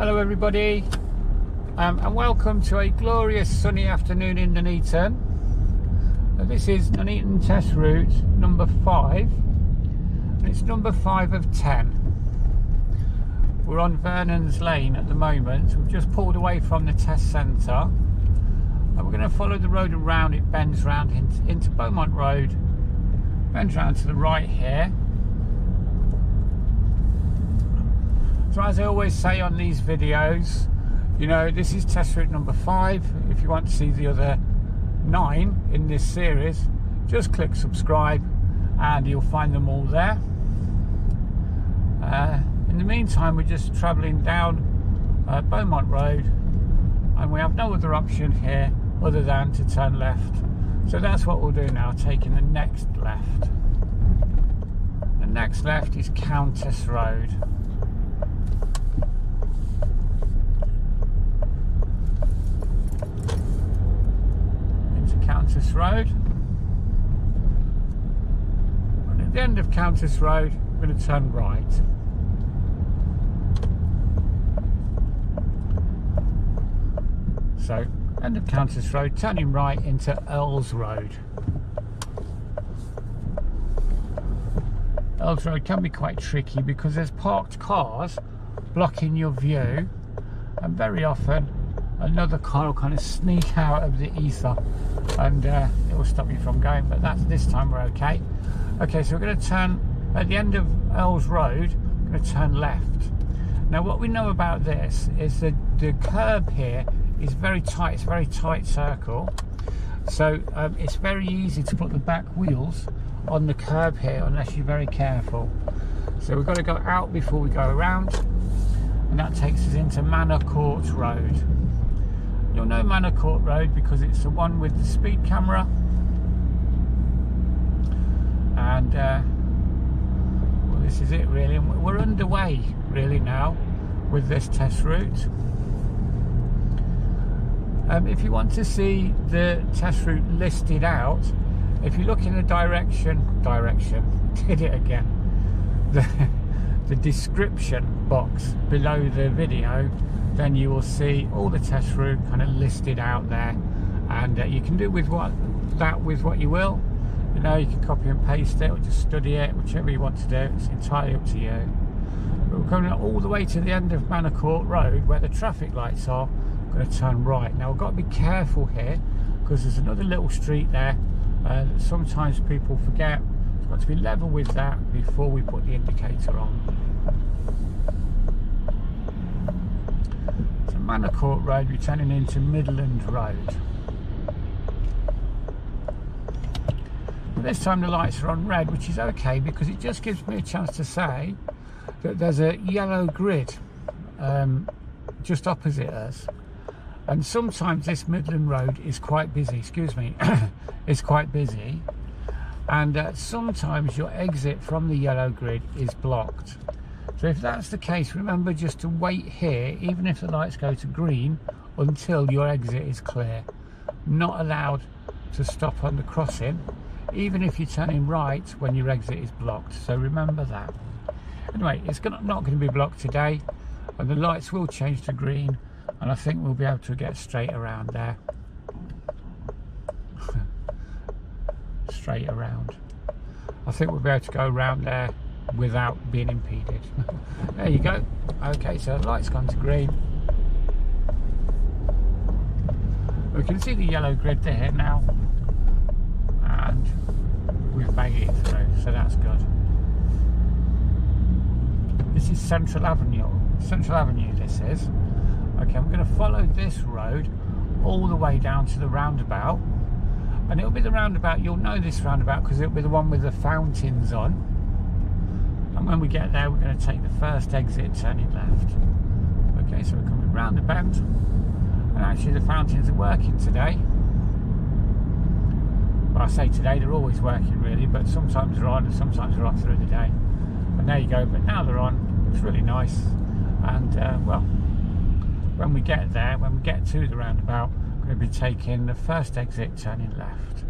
Hello everybody, and welcome to a glorious sunny afternoon in Nuneaton. This is Nuneaton Test Route number 5, and it's number 5 of 10. We're on Vernon's Lane at the moment. We've just pulled away from the test centre, and we're going to follow the road around. It bends round into Beaumont Road, bends round to the right here. So as I always say on these videos, you know, this is test route number 5. If you want to see the other 9 in this series, just click subscribe and you'll find them all there. In the meantime, we're just travelling down Beaumont Road, and we have no other option here other than to turn left. So that's what we'll do now, taking the next left. The next left is Countess Road. Countess Road, and at the end of Countess Road we're going to turn right. So end of Countess Road, turning right into Earls Road. Earls Road can be quite tricky because there's parked cars blocking your view, and very often another car will kind of sneak out of the ether and it will stop you from going, but this time we're okay. Okay, so we're going to turn at the end of Earls Road, we're going to turn left. Now what we know about this is that the curb here is very tight. It's a very tight circle, so it's very easy to put the back wheels on the curb here unless you're very careful. So we've got to go out before we go around, and that takes us into Manor Court Road. You'll know Manor Court Road because it's the one with the speed camera, and well, this is it really, and we're underway really now with this test route. If you want to see the test route listed out, if you look in the did it again, the description box below the video, then you will see all the test route kind of listed out there, and you can do with what you will. You know, you can copy and paste it or just study it, whichever you want to do. It's entirely up to you. But we're coming all the way to the end of Manor Court Road where the traffic lights are. We're going to turn right. Now we've got to be careful here because there's another little street there that sometimes people forget. It's got to be level with that before we put the indicator on. Manor Court Road, we're turning into Midland Road. But this time the lights are on red, which is okay because it just gives me a chance to say that there's a yellow grid just opposite us, and sometimes this Midland Road is quite busy, excuse me, is quite busy, and sometimes your exit from the yellow grid is blocked. So if that's the case, remember just to wait here, even if the lights go to green, until your exit is clear. Not allowed to stop on the crossing, even if you're turning right when your exit is blocked. So remember that. Anyway, it's not going to be blocked today, and the lights will change to green, and I think we'll be able to get straight around there. Straight around. I think we'll be able to go around there without being impeded. There you go. Okay, so the light's gone to green. We can see the yellow grid there now, and we've made it through, so that's good. This is Central Avenue. Central Avenue this is. Okay, I'm going to follow this road all the way down to the roundabout, and it'll be the roundabout, you'll know this roundabout because it'll be the one with the fountains on. And when we get there, we're going to take the first exit turning left. Okay, so we're coming round the bend, and actually the fountains are working today. Well, I say today, they're always working really, but sometimes they're on and sometimes they're off through the day. And there you go, but now they're on. It's really nice. And well, when we get there, when we get to the roundabout, we're going to be taking the first exit turning left.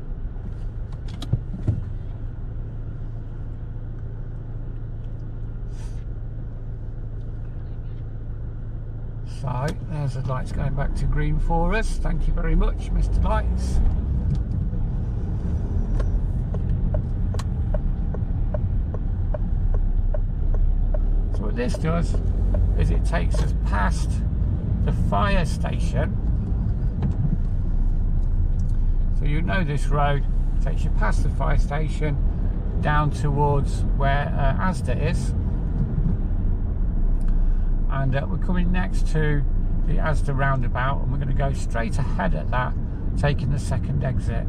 So there's the lights going back to green for us. Thank you very much, Mr. Lights. So what this does is it takes us past the fire station. So you know this road takes you past the fire station down towards where Asda is, and we're coming next to the Asda Roundabout, and we're going to go straight ahead at that, taking the second exit.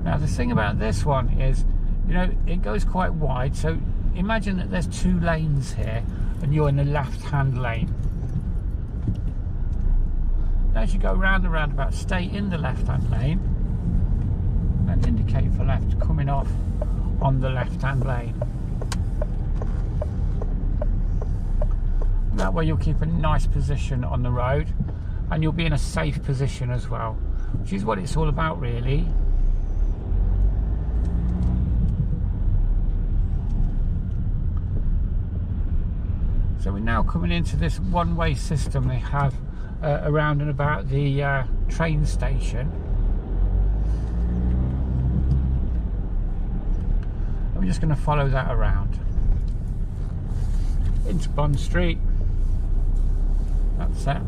Now the thing about this one is, you know, it goes quite wide, so imagine that there's 2 lanes here and you're in the left hand lane. As you go round the roundabout, stay in the left hand lane and indicate for left, coming off on the left hand lane. That way you'll keep a nice position on the road and you'll be in a safe position as well, which is what it's all about really. So we're now coming into this one-way system they have around and about the train station. And we're just going to follow that around into Bond Street. That's it.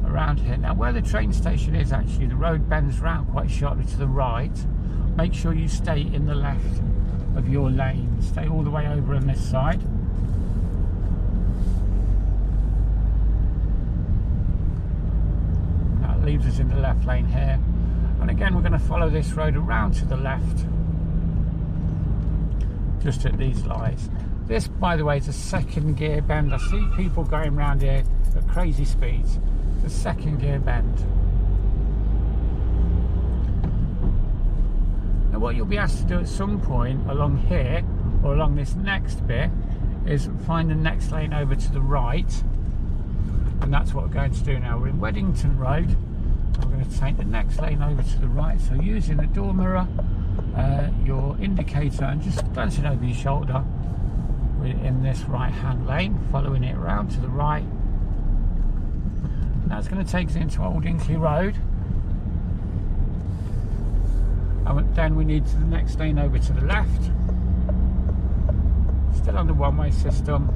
Around here. Now where the train station is, actually the road bends round quite sharply to the right. Make sure you stay in the left of your lane. Stay all the way over on this side. That leaves us in the left lane here. And again, we're going to follow this road around to the left, just at these lights. This, by the way, is a second gear bend. I see people going around here at crazy speeds. It's a second gear bend. Now what you'll be asked to do at some point along here, or along this next bit, is find the next lane over to the right. And that's what we're going to do now. We're in Weddington Road, and we're going to take the next lane over to the right. So using the door mirror, your indicator, and just glancing over your shoulder, we're in this right hand lane, following it around to the right. That's going to take us into Old Inca Road. And then we need to the next lane over to the left. Still on the one-way system.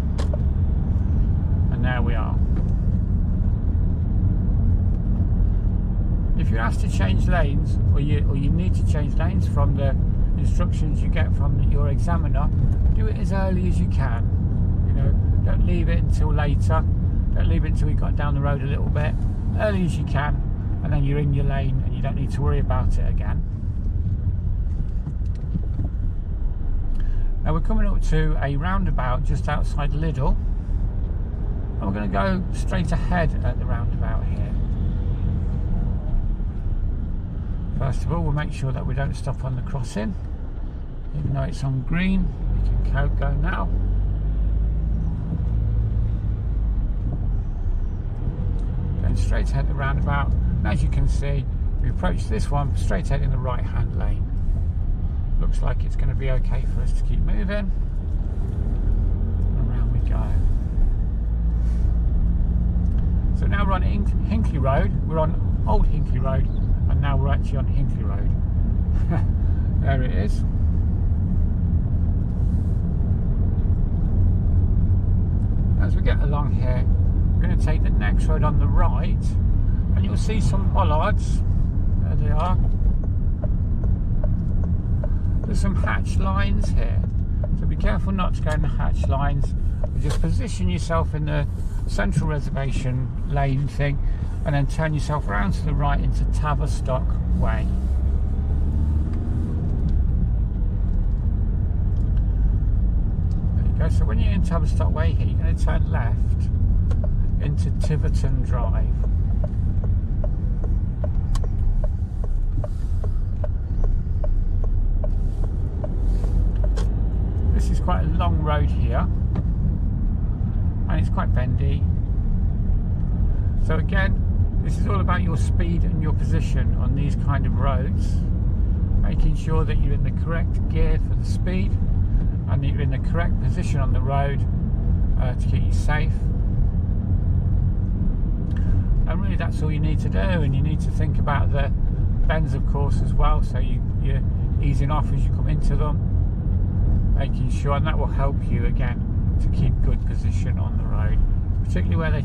And there we are. If you're asked to change lanes, or you need to change lanes from the instructions you get from your examiner, do it as early as you can. You know, don't leave it until later. Don't leave it until you've got down the road a little bit. Early as you can, and then you're in your lane and you don't need to worry about it again. Now we're coming up to a roundabout just outside Lidl, and we're going to go straight ahead at the roundabout here. First of all, we'll make sure that we don't stop on the crossing, even though it's on green. We can go now. Going straight ahead the roundabout, and as you can see, we approach this one straight ahead in the right hand lane. Looks like it's going to be okay for us to keep moving. And around we go. So now we're on Hinkley Road. We're on Old Hinkley Road, and now we're actually on Hinkley Road. There it is. As we get along here, we're going to take the next road on the right, and you'll see some bollards. There they are. There's some hatch lines here, so be careful not to go in the hatch lines. Just position yourself in the central reservation lane thing, and then turn yourself around to the right into Tavistock Way. There you go. So when you're in Tavistock Way here, you're going to turn left into Tiverton Drive. This is quite a long road here, and it's quite bendy. So again, this is all about your speed and your position on these kind of roads, making sure that you're in the correct gear for the speed and that you're in the correct position on the road to keep you safe. And really that's all you need to do, and you need to think about the bends of course as well, so you're easing off as you come into them, making sure, and that will help you again to keep good position on the road, particularly where they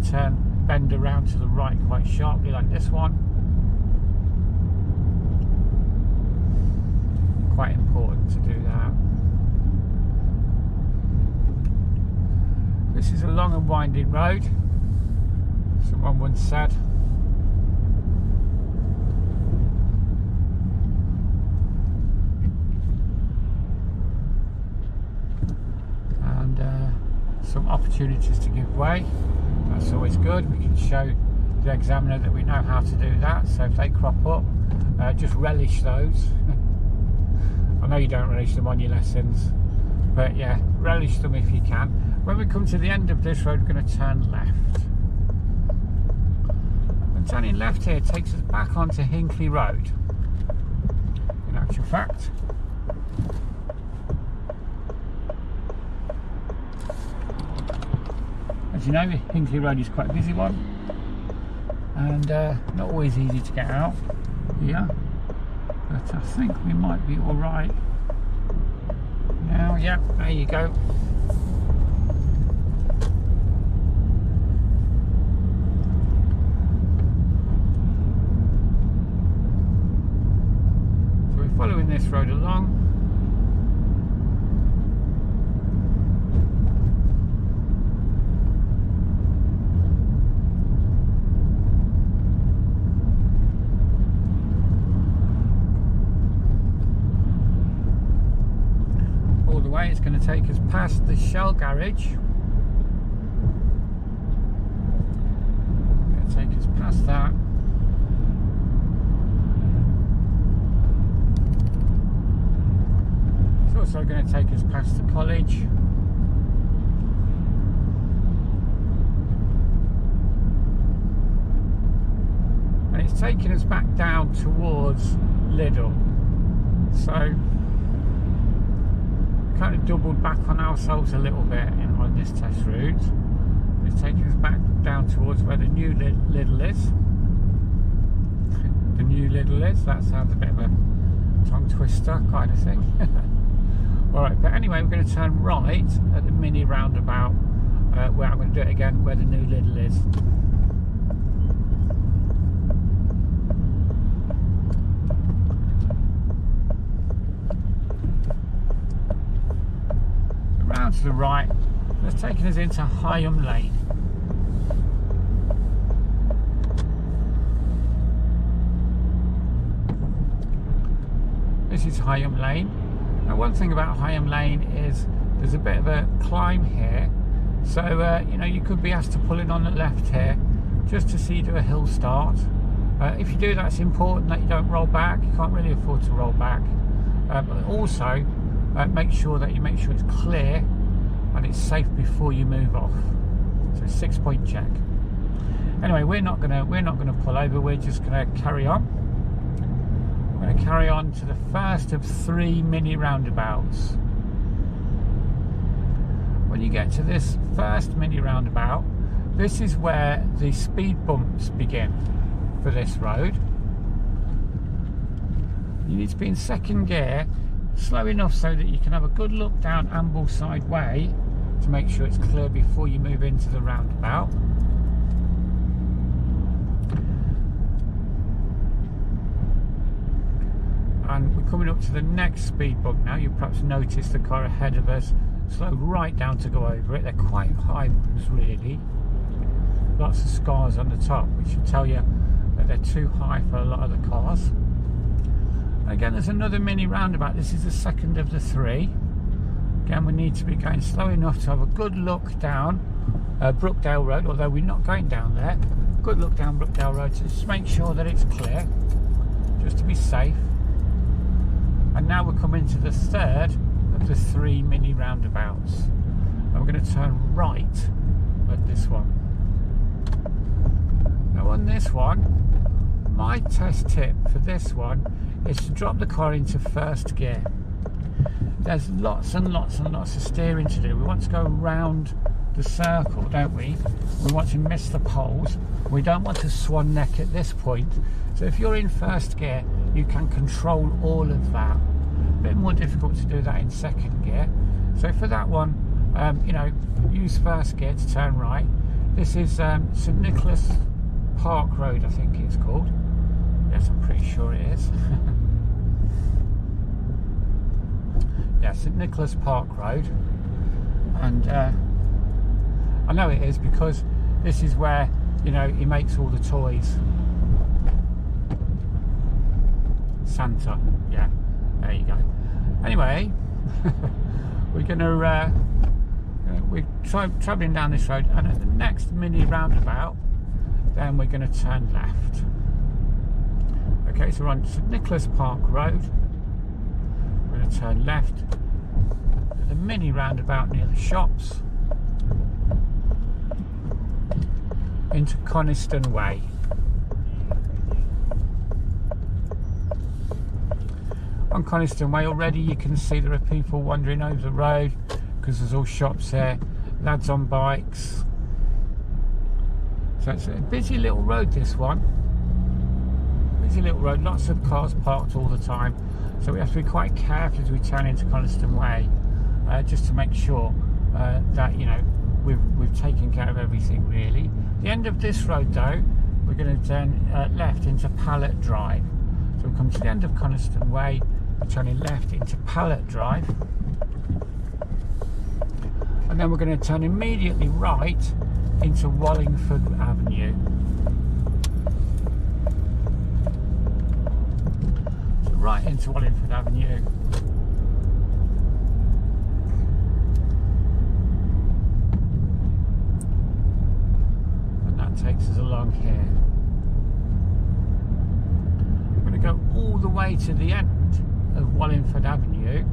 bend around to the right quite sharply like this one. Quite important to do that. This is a long and winding road, someone once said. And some opportunities to give way. That's always good. We can show the examiner that we know how to do that. So if they crop up, just relish those. I know you don't relish them on your lessons, but yeah, relish them if you can. When we come to the end of this road, we're going to turn left. And turning left here takes us back onto Hinckley Road. In actual fact, as you know, Hinckley Road is quite a busy one, and not always easy to get out here. But I think we might be all right now. Yeah, there you go. So we're following this road along. It's going to take us past the Shell garage. Going to take us past that. It's also going to take us past the college. And it's taking us back down towards Lidl. So kind of doubled back on ourselves a little bit on this test route. It's taking us back down towards where the new Lidl is. The new Lidl is. That sounds a bit of a tongue twister kind of thing. Alright, but anyway, we're going to turn right at the mini roundabout, where I'm going to do it again, where the new Lidl is. Round to the right, that's taking us into Higham Lane. This is Higham Lane. Now one thing about Higham Lane is there's a bit of a climb here, so you know, you could be asked to pull in on the left here just to see you do a hill start. If you do that, it's important that you don't roll back. You can't really afford to roll back, but also make sure it's clear and it's safe before you move off. So 6-point check. Anyway, we're not gonna pull over. We're just gonna carry on. We're gonna carry on to the first of 3 mini roundabouts. When you get to this first mini roundabout, this is where the speed bumps begin for this road. You need to be in 2nd gear, slow enough so that you can have a good look down Ambleside Way to make sure it's clear before you move into the roundabout. And we're coming up to the next speed bump now. You perhaps noticed the car ahead of us slowed right down to go over it. They're quite high ones really. Lots of scars on the top, which should tell you that they're too high for a lot of the cars. Again, there's another mini roundabout. This is the 2nd of the 3. Again, we need to be going slow enough to have a good look down Brookdale Road, although we're not going down there. Good look down Brookdale Road to just make sure that it's clear, just to be safe. And now we're coming to the 3rd of the 3 mini roundabouts. And we're going to turn right at this one. Now on this one, my test tip for this one is to drop the car into 1st gear. There's lots and lots and lots of steering to do. We want to go round the circle, don't we? We want to miss the poles. We don't want to swan neck at this point. So if you're in first gear, you can control all of that. A bit more difficult to do that in second gear. So for that one, you know, use first gear to turn right. This is St Nicholas Park Road, I think it's called. Yes, I'm pretty sure it is. Yeah, St Nicholas Park Road. And I know it is because this is where, you know, he makes all the toys. Santa, yeah, there you go. Anyway, we're gonna we're travelling down this road, and at the next mini roundabout, then we're going to turn left. Okay, so we're on St Nicholas Park Road. We're going to turn left at the mini roundabout near the shops into Coniston Way. On Coniston Way already you can see there are people wandering over the road because there's all shops there, lads on bikes. So it's a busy little road, this one. Busy little road, lots of cars parked all the time. So we have to be quite careful as we turn into Coniston Way, just to make sure that, you know, we've taken care of everything really. The end of this road though, we're going to turn left into Pallet Drive. So we'll come to the end of Coniston Way, we're turning left into Pallet Drive. And then we're going to turn immediately right into Wallingford Avenue. So right into Wallingford Avenue. And that takes us along here. I'm going to go all the way to the end of Wallingford Avenue.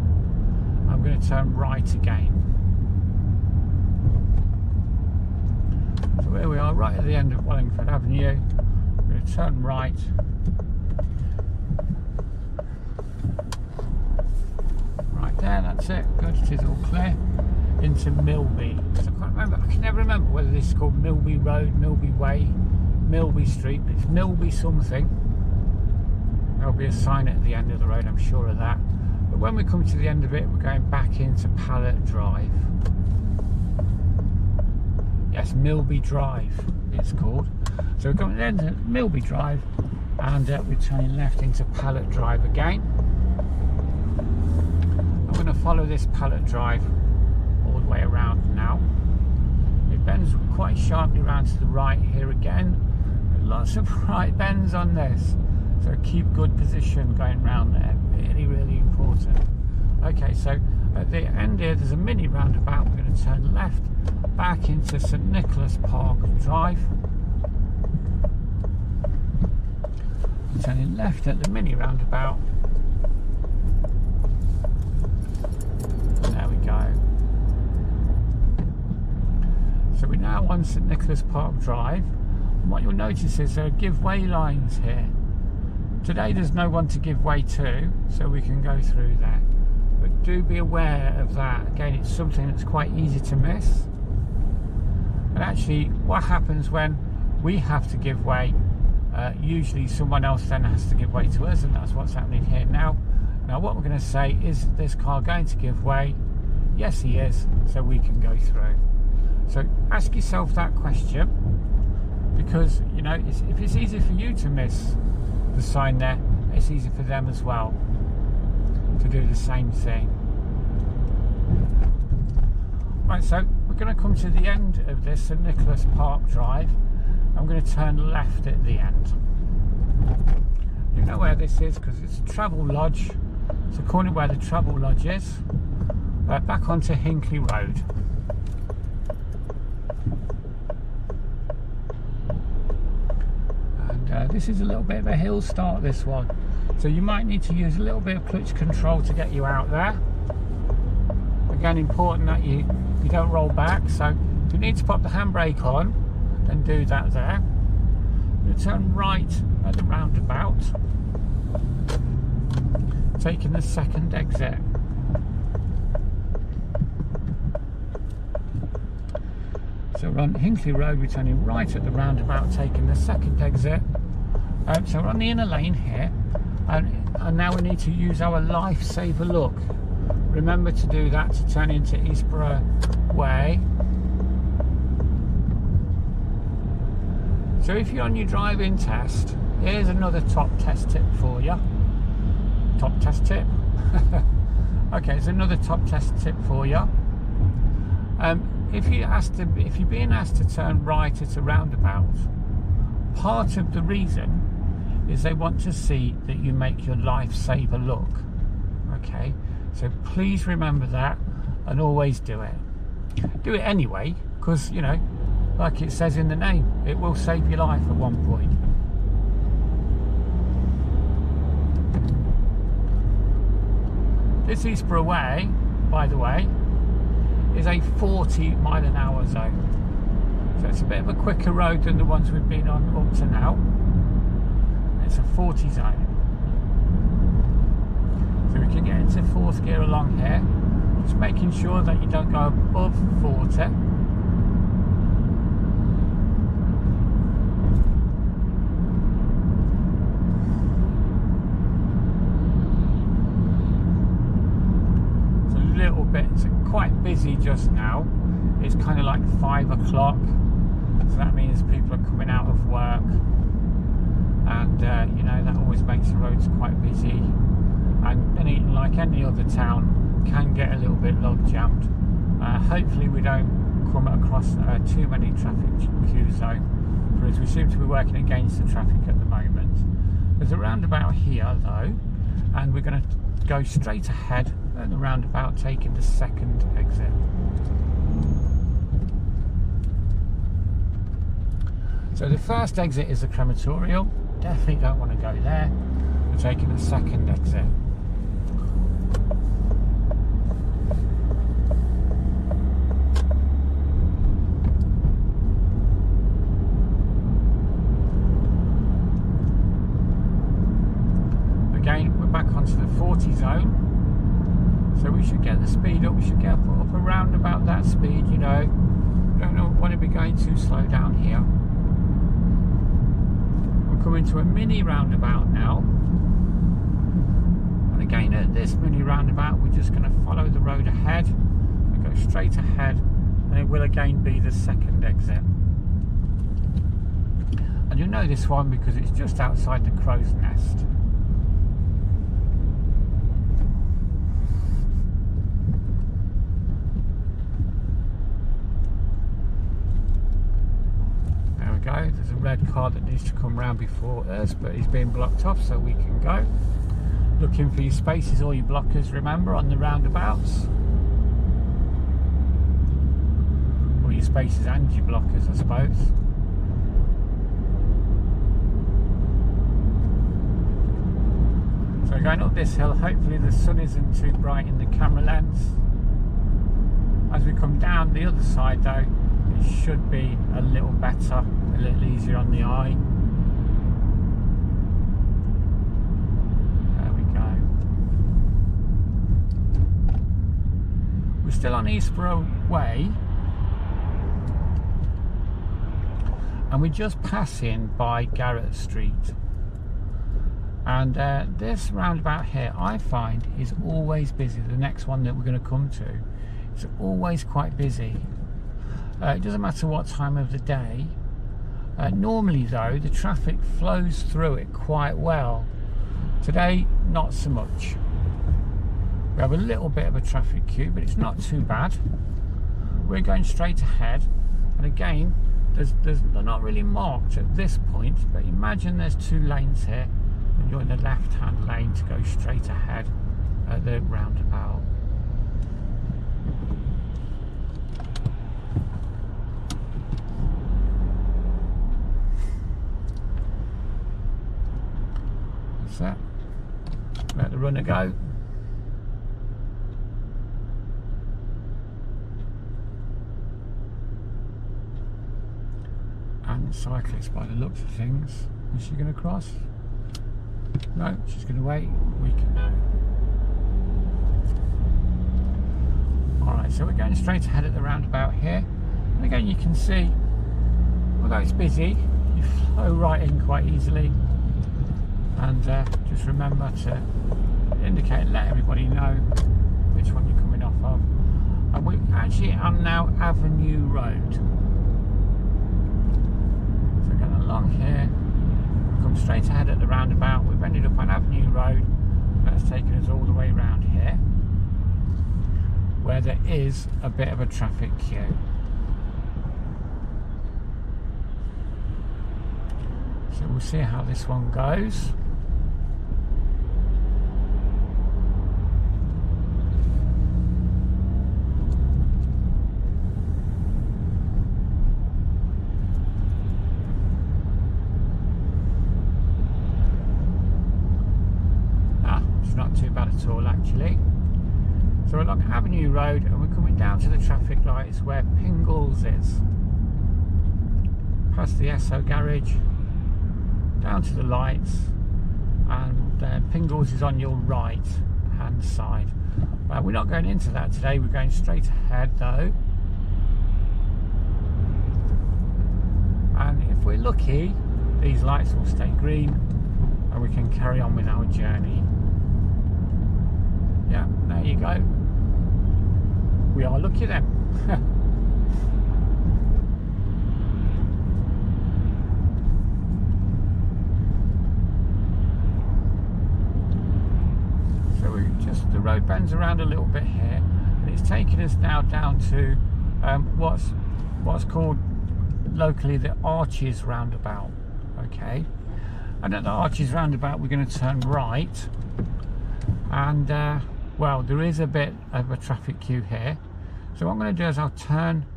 I'm going to turn right again. So here we are, right at the end of Wallingford Avenue. We're going to turn right. Right there, that's it. Good, it is all clear. Into Milby. So I can't remember, I can never remember whether this is called Milby Road, Milby Way, Milby Street, but it's Milby something. There'll be a sign at the end of the road, I'm sure of that. But when we come to the end of it, we're going back into Pallet Drive. Yes, Milby Drive it's called. So we're going to the end of Milby Drive, and we're turning left into Pallet Drive again. I'm going to follow this Pallet Drive all the way around now. It bends quite sharply around to the right here again. There's lots of right bends on this, so keep good position going round there. Really, really important. Okay, so at the end here there's a mini roundabout. We're going to turn left back into St Nicholas Park Drive. Turning left at the mini roundabout. There we go. So we're now on St Nicholas Park Drive. And what you'll notice is there are give way lines here. Today there's no one to give way to, so we can go through that. But do be aware of that. Again, it's something that's quite easy to miss. And actually, what happens when we have to give way, usually someone else then has to give way to us, and that's what's happening here now. Now what we're going to say is this car going to give way? Yes, he is, so we can go through. So ask yourself that question, because, you know, if it's easy for you to miss the sign there, it's easy for them as well to do the same thing. Right, so we're going to come to the end of this St Nicholas Park Drive. I'm going to turn left at the end. You know where this is because it's a travel lodge. It's a corner where the travel lodge is. Back onto Hinkley Road. And this is a little bit of a hill start, this one. So you might need to use a little bit of clutch control to get you out there. Again, important that you don't roll back. So if you need to pop the handbrake on, then do that there. We'll turn right at the roundabout, taking the second exit. So we're on Hinkley Road, we're turning right at the roundabout, taking the second exit. So we're on the inner lane here, and now we need to use our lifesaver look. Remember to do that to turn into Eastborough Way. So if you're on your driving test, here's another top test tip for you. Top test tip? Okay, it's another top test tip for you. If you're being asked to turn right at a roundabout, part of the reason is they want to see that you make your lifesaver look. Okay, so please remember that and always do it. Do it anyway, because, you know, like it says in the name, it will save your life at one point. This Eastborough Way, by the way, is a 40-mile-an-hour zone. So it's a bit of a quicker road than the ones we've been on up to now. It's a 40 zone. So we can get into fourth gear along here, just making sure that you don't go above 40. It's quite busy just now. It's kind of like 5 o'clock, so that means people are coming out of work, and you know, that always makes the roads quite busy, and Nuneaton, like any other town, can get a little bit log jammed. Hopefully we don't come across too many traffic queues though, because we seem to be working against the traffic at the moment. There's a roundabout here though, and we're going to go straight ahead at the roundabout, taking the second exit. So the first exit is the crematorial. Definitely don't want to go there. We're taking the second exit. Again, we're back onto the 40 zone. So we should get the speed up, we should get up around about that speed, you know. Don't want to be going too slow down here. We're coming to a mini roundabout now. And again, at this mini roundabout, we're just going to follow the road ahead and go straight ahead, and it will again be the second exit. And you'll know this one because it's just outside the Crow's Nest. There's a red car that needs to come round before us, but he's being blocked off, so we can go. Looking for your spaces or your blockers, remember, on the roundabouts. Or your spaces and your blockers, I suppose. So going up this hill, hopefully the sun isn't too bright in the camera lens. As we come down the other side though, it should be a little better, a little easier on the eye. There we go. We're still on Eastborough Way, and we're just passing by Gareth Street. And this roundabout here, I find, is always busy. The next one that we're going to come to, it's always quite busy. It doesn't matter what time of the day. Normally though, the traffic flows through it quite well. Today, not so much. We have a little bit of a traffic queue, but it's not too bad. We're going straight ahead, and again, they're not really marked at this point, but imagine there's two lanes here, and you're in the left-hand lane to go straight ahead at the roundabout. That. Let the runner go. And cyclist, by the looks of things, is she going to cross? No, she's going to wait. We can. Alright, so we're going straight ahead at the roundabout here. And again, you can see, although it's busy, you flow right in quite easily. And just remember to indicate and let everybody know which one you're coming off of. And we're actually on now Avenue Road. So we're going along here, we come straight ahead at the roundabout. We've ended up on Avenue Road. That's taken us all the way around here, where there is a bit of a traffic queue. So we'll see how this one goes. Not too bad at all, actually. So we're along Avenue Road and we're coming down to the traffic lights where Pingles is. Past the SO garage, down to the lights, and Pingles is on your right hand side. Well, we're not going into that today, we're going straight ahead though. And if we're lucky, these lights will stay green and we can carry on with our journey. Yeah, there you go. We are lucky then. So the road bends around a little bit here, and it's taking us now down to what's called locally the Archies Roundabout. Okay, and at the Archies Roundabout we're going to turn right, and well, there is a bit of a traffic queue here. So what I'm going to do is I'll turn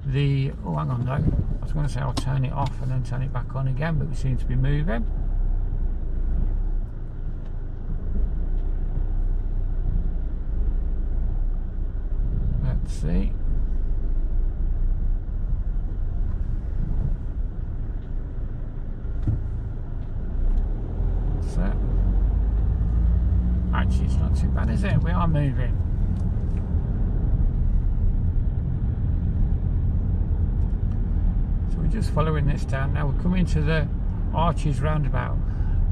the... Oh, hang on, no. I was going to say I'll turn it off and then turn it back on again, but we seem to be moving. Let's see. So, actually, it's not too bad, is it? We are moving. So we're just following this down now. We're coming to the Archies Roundabout,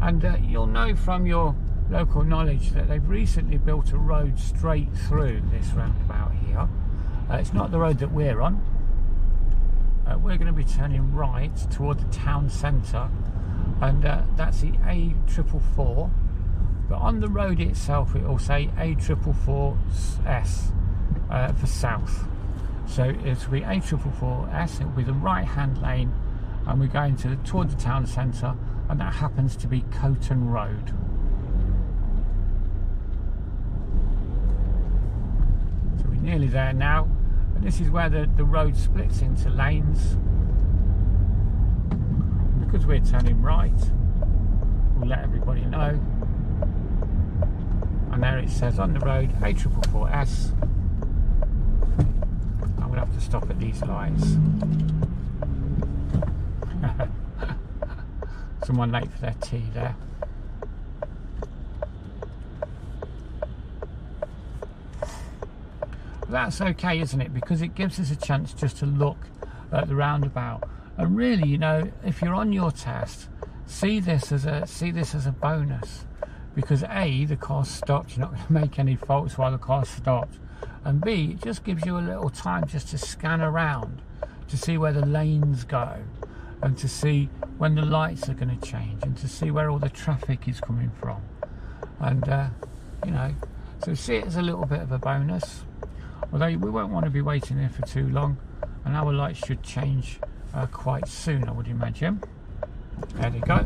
and you'll know from your local knowledge that they've recently built a road straight through this roundabout here. It's not the road that we're on. We're going to be turning right toward the town centre, and that's the A444. But on the road itself, it will say A444S for south. So it'll be A444S. It'll be the right-hand lane, and we're going toward the town centre, and that happens to be Coton Road. So we're nearly there now, and this is where the road splits into lanes. Because we're turning right, we'll let everybody know. And there it says on the road A444S. I'm going to have to stop at these lights. Someone late for their tea there. That's okay, isn't it? Because it gives us a chance just to look at the roundabout. And really, you know, if you're on your test, see this as a bonus. Because A, the car's stopped, you're not going to make any faults while the car's stopped. And B, it just gives you a little time just to scan around, to see where the lanes go, and to see when the lights are going to change, and to see where all the traffic is coming from. And, you know, so see it as a little bit of a bonus. Although we won't want to be waiting there for too long, and our lights should change quite soon, I would imagine. There they go.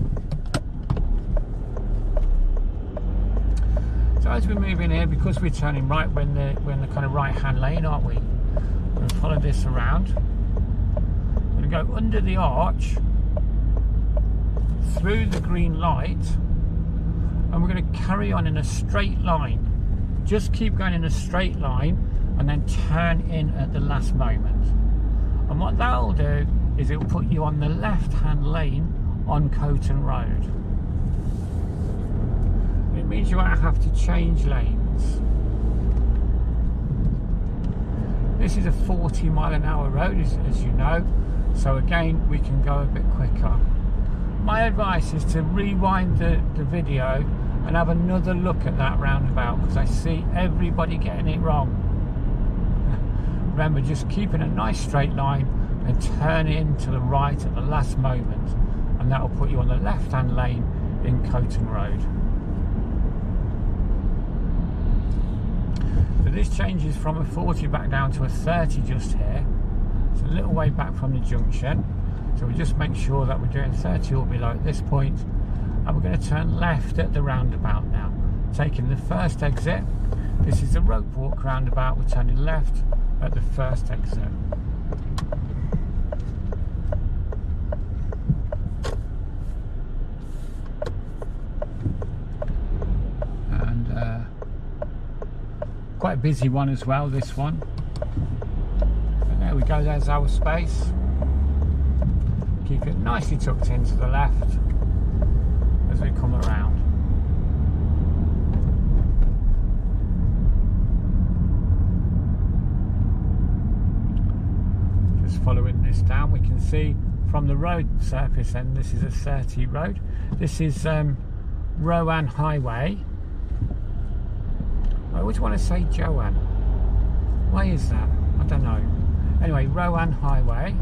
So as we move in here, because we're turning right, we're in the kind of right-hand lane, aren't we? We're going to follow this around. We're going to go under the arch, through the green light, and we're going to carry on in a straight line. Just keep going in a straight line, and then turn in at the last moment. And what that'll do is it'll put you on the left-hand lane on Coton Road. It means you won't have to change lanes. This is a 40-mile-an-hour road, as you know, so again we can go a bit quicker. My advice is to rewind the video and have another look at that roundabout, because I see everybody getting it wrong. Remember, just keeping a nice straight line and turn in to the right at the last moment, and that will put you on the left-hand lane in Coton Road. So this changes from a 40 back down to a 30 just here. It's a little way back from the junction, so we just make sure that we're doing 30 or below at this point, and we're going to turn left at the roundabout now, taking the first exit. This is the Ropewalk Roundabout. We're turning left at the first exit. And quite a busy one as well, this one. And there we go, there's our space. Keep it nicely tucked into the left as we come around. Just following this down, we can see from the road surface, and this is a 30 road. This is Rowan Highway. I always want to say Joanne. Why is that? I don't know. Anyway, Rowan Highway.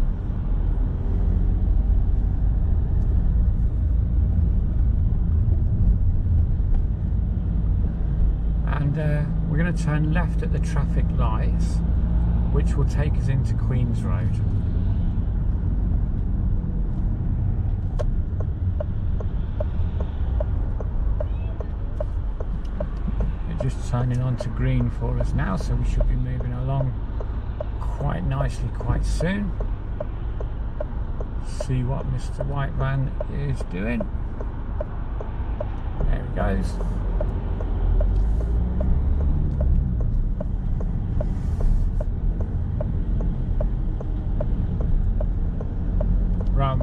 And we're going to turn left at the traffic lights, which will take us into Queen's Road. They're just turning onto green for us now, so we should be moving along quite nicely quite soon. See what Mr. White Van is doing. There he goes.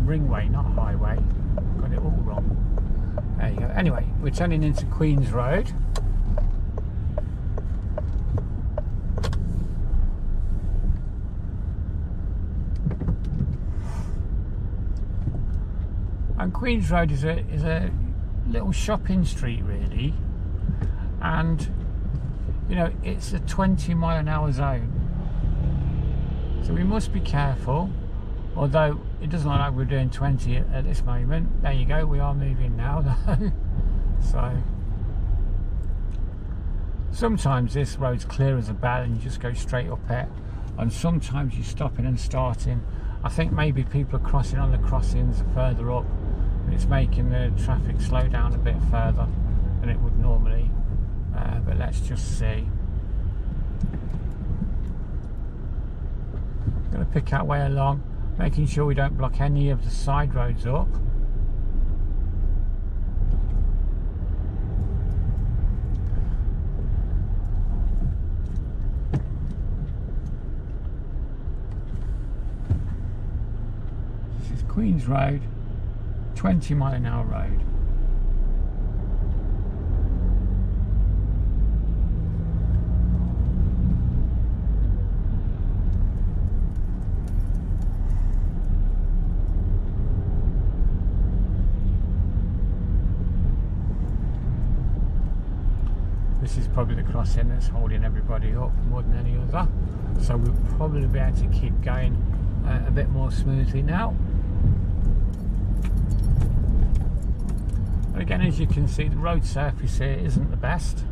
Ringway, not highway. Got it all wrong. There you go. Anyway, we're turning into Queen's Road. And Queen's Road is a little shopping street really, and you know, it's a 20-mile-an-hour zone, so we must be careful. Although it doesn't look like we're doing 20 at this moment. There you go, we are moving now though. So sometimes this road's clear as a bell and you just go straight up it, and sometimes you're stopping and starting. I think maybe people are crossing on the crossings further up, and it's making the traffic slow down a bit further than it would normally, but let's just see. I'm going to pick our way along, making sure we don't block any of the side roads up. This is Queen's Road, 20-mile-an-hour road. This is probably the crossing that's holding everybody up more than any other, so we'll probably be able to keep going a bit more smoothly now. And again, as you can see, the road surface here isn't the best.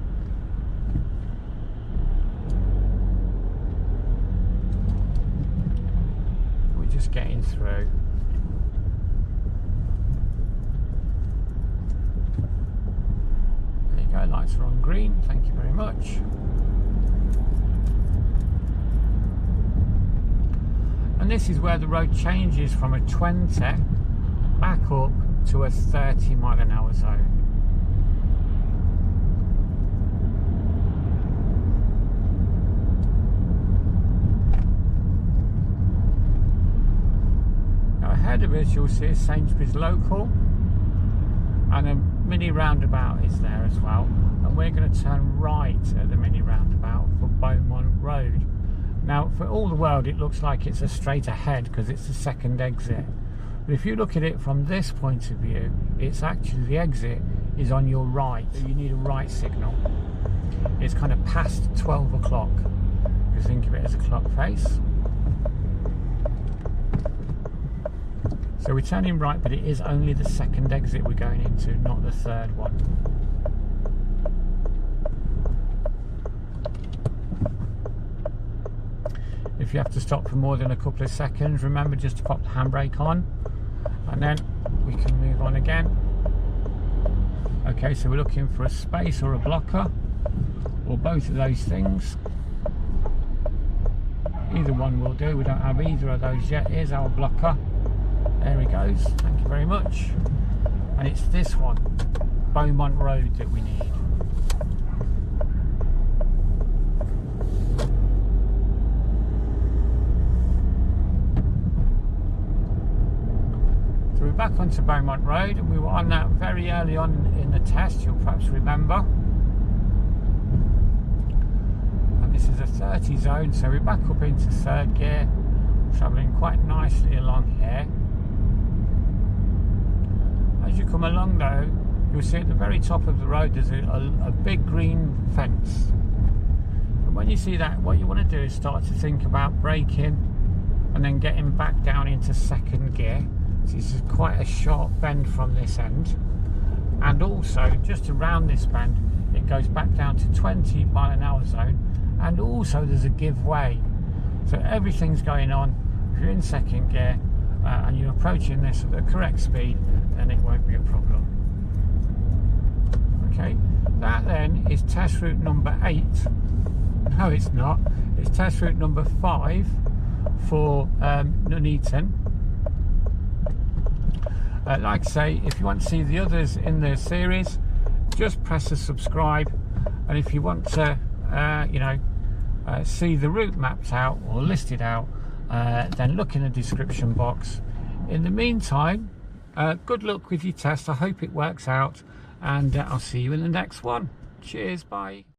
We're just getting through. Lights are on green, thank you very much. And this is where the road changes from a 20 back up to a 30-mile-an-hour zone. Now ahead of us you'll see a Sainsbury's local, and a mini roundabout is there as well, and we're going to turn right at the mini roundabout for Beaumont Road. Now, for all the world, it looks like it's a straight ahead because it's the second exit. But if you look at it from this point of view, it's actually the exit is on your right. So you need a right signal. It's kind of past 12 o'clock. You think of it as a clock face. So we're turning right, but it is only the second exit we're going into, not the third one. If you have to stop for more than a couple of seconds, remember just to pop the handbrake on, and then we can move on again. Okay, so we're looking for a space or a blocker, or both of those things. Either one will do. We don't have either of those yet. Here's our blocker. There he goes. Thank you very much. And it's this one, Beaumont Road, that we need. So we're back onto Beaumont Road, and we were on that very early on in the test, you'll perhaps remember. This is a 30 zone, so we're back up into third gear, travelling quite nicely along here. As you come along though, you'll see at the very top of the road there's a big green fence. And when you see that, what you want to do is start to think about braking and then getting back down into second gear. So this is quite a sharp bend from this end. And also, just around this bend, it goes back down to 20 mile an hour zone. And also there's a give way, so everything's going on. If you're in second gear and you're approaching this at the correct speed, then it won't be a problem. Okay, that then is test route number 8. No, it's not. It's test route number 5 for Nuneaton. Like I say, if you want to see the others in the series, just press the subscribe, and if you want to see the route mapped out or listed out, then look in the description box. In the meantime, good luck with your test. I hope it works out, and I'll see you in the next one. Cheers, bye.